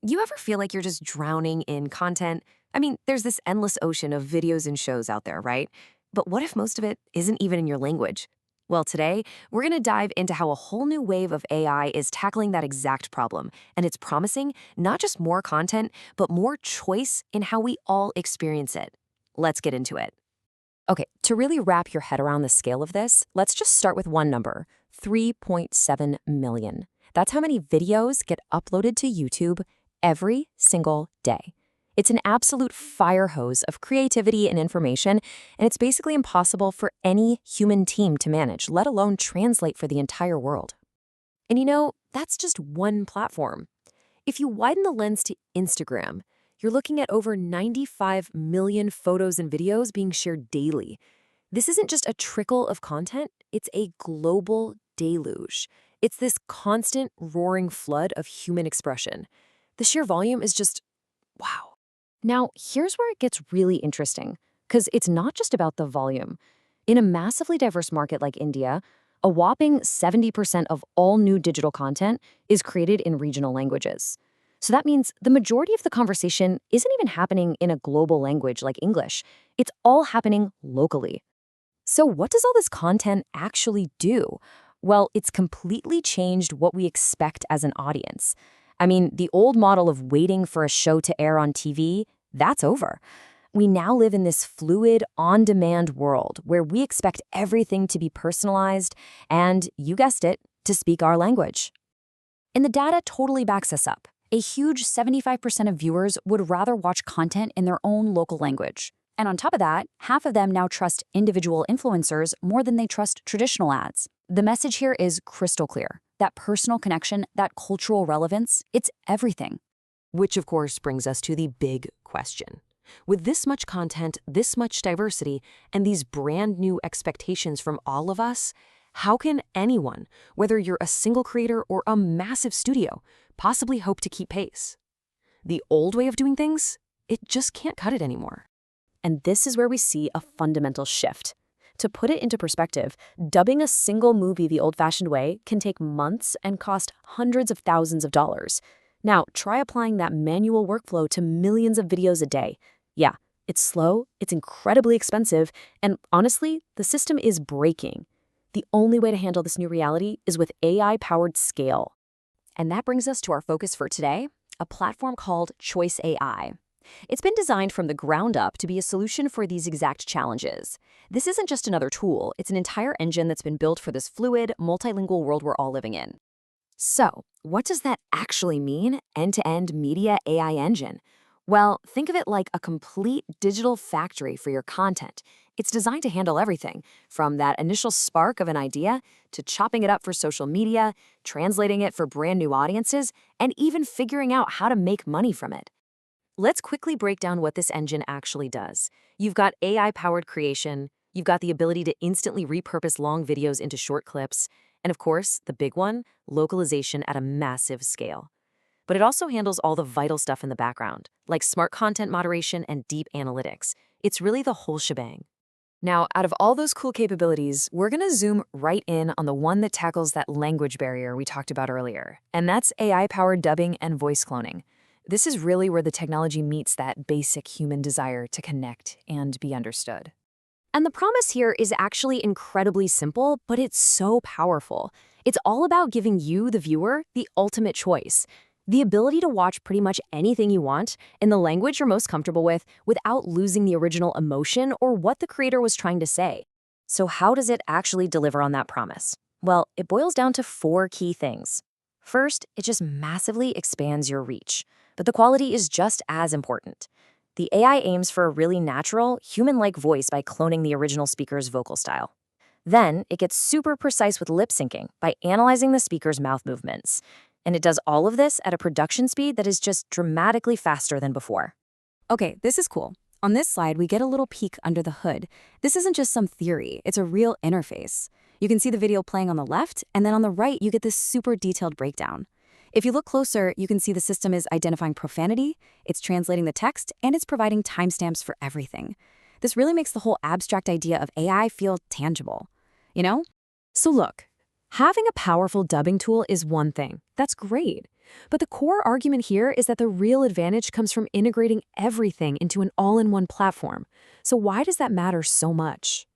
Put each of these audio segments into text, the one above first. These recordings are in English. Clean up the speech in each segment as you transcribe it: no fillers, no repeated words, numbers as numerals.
You ever feel like you're just drowning in content? I mean, there's this endless ocean of videos and shows out there, right? But what if most of it isn't even in your language? Well, today, we're going to dive into how a whole new wave of AI is tackling that exact problem, and it's promising not just more content, but more choice in how we all experience it. Let's get into it. Okay, to really wrap your head around the scale of this, let's just start with one number, 3.7 million. That's how many videos get uploaded to YouTube every single day. It's an absolute fire hose of creativity and information, and it's basically impossible for any human team to manage, let alone translate for the entire world. And that's just one platform. If you widen the lens to Instagram, you're looking at over 95 million photos and videos being shared daily. This isn't just a trickle of content, it's a global deluge. It's this constant roaring flood of human expression. The sheer volume is just, wow. Now, here's where it gets really interesting, because it's not just about the volume. In a massively diverse market like India, a whopping 70% of all new digital content is created in regional languages. So that means the majority of the conversation isn't even happening in a global language like English. It's all happening locally. So what does all this content actually do? Well, it's completely changed what we expect as an audience. I mean, the old model of waiting for a show to air on TV, that's over. We now live in this fluid, on-demand world where we expect everything to be personalized and, you guessed it, to speak our language. And the data totally backs us up. A huge 75% of viewers would rather watch content in their own local language. And on top of that, half of them now trust individual influencers more than they trust traditional ads. The message here is crystal clear. That personal connection, that cultural relevance, it's everything. Which, of course, brings us to the big question. With this much content, this much diversity, and these brand new expectations from all of us, how can anyone, whether you're a single creator or a massive studio, possibly hope to keep pace? The old way of doing things, it just can't cut it anymore. And this is where we see a fundamental shift. To put it into perspective, dubbing a single movie the old-fashioned way can take months and cost hundreds of thousands of dollars. Now, try applying that manual workflow to millions of videos a day. Yeah, it's slow, it's incredibly expensive, and honestly, the system is breaking. The only way to handle this new reality is with AI-powered scale. And that brings us to our focus for today, a platform called Choice AI. It's been designed from the ground up to be a solution for these exact challenges. This isn't just another tool, it's an entire engine that's been built for this fluid, multilingual world we're all living in. So, what does that actually mean, end-to-end media AI engine? Well, think of it like a complete digital factory for your content. It's designed to handle everything, from that initial spark of an idea to chopping it up for social media, translating it for brand new audiences, and even figuring out how to make money from it. Let's quickly break down what this engine actually does. You've got AI-powered creation, you've got the ability to instantly repurpose long videos into short clips, and of course, the big one, localization at a massive scale. But it also handles all the vital stuff in the background, like smart content moderation and deep analytics. It's really the whole shebang. Now, out of all those cool capabilities, we're going to zoom right in on the one that tackles that language barrier we talked about earlier, and that's AI-powered dubbing and voice cloning. This is really where the technology meets that basic human desire to connect and be understood. And the promise here is actually incredibly simple, but it's so powerful. It's all about giving you, the viewer, the ultimate choice. The ability to watch pretty much anything you want in the language you're most comfortable with without losing the original emotion or what the creator was trying to say. So how does it actually deliver on that promise? Well, it boils down to 4 key things. First, it just massively expands your reach. But the quality is just as important. The AI aims for a really natural, human-like voice by cloning the original speaker's vocal style. Then, it gets super precise with lip syncing by analyzing the speaker's mouth movements. And it does all of this at a production speed that is just dramatically faster than before. Okay, this is cool. On this slide, we get a little peek under the hood. This isn't just some theory, it's a real interface. You can see the video playing on the left, and then on the right, you get this super detailed breakdown. If you look closer, you can see the system is identifying profanity, it's translating the text, and it's providing timestamps for everything. This really makes the whole abstract idea of AI feel tangible. You know? So look, having a powerful dubbing tool is one thing. That's great. But the core argument here is that the real advantage comes from integrating everything into an all-in-one platform. So why does that matter so much?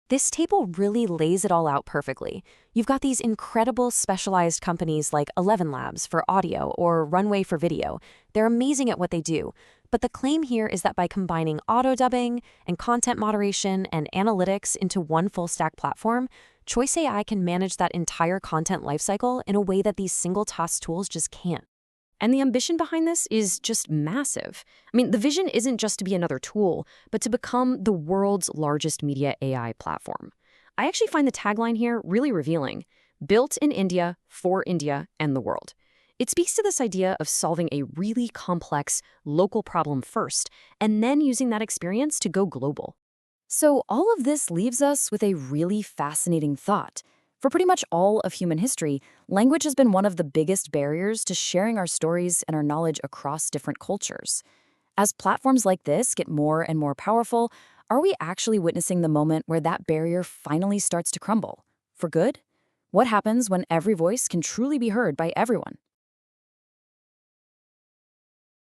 This table really lays it all out perfectly. You've got these incredible specialized companies like 11 Labs for audio or Runway for video. They're amazing at what they do. But the claim here is that by combining auto dubbing and content moderation and analytics into one full-stack platform, Choice AI can manage that entire content lifecycle in a way that these single-task tools just can't. And the ambition behind this is just massive. I mean, the vision isn't just to be another tool, but to become the world's largest media AI platform. I actually find the tagline here really revealing: built in India, for India, and the world. It speaks to this idea of solving a really complex, local problem first, and then using that experience to go global. So all of this leaves us with a really fascinating thought. For pretty much all of human history, language has been one of the biggest barriers to sharing our stories and our knowledge across different cultures. As platforms like this get more and more powerful, are we actually witnessing the moment where that barrier finally starts to crumble? For good? What happens when every voice can truly be heard by everyone?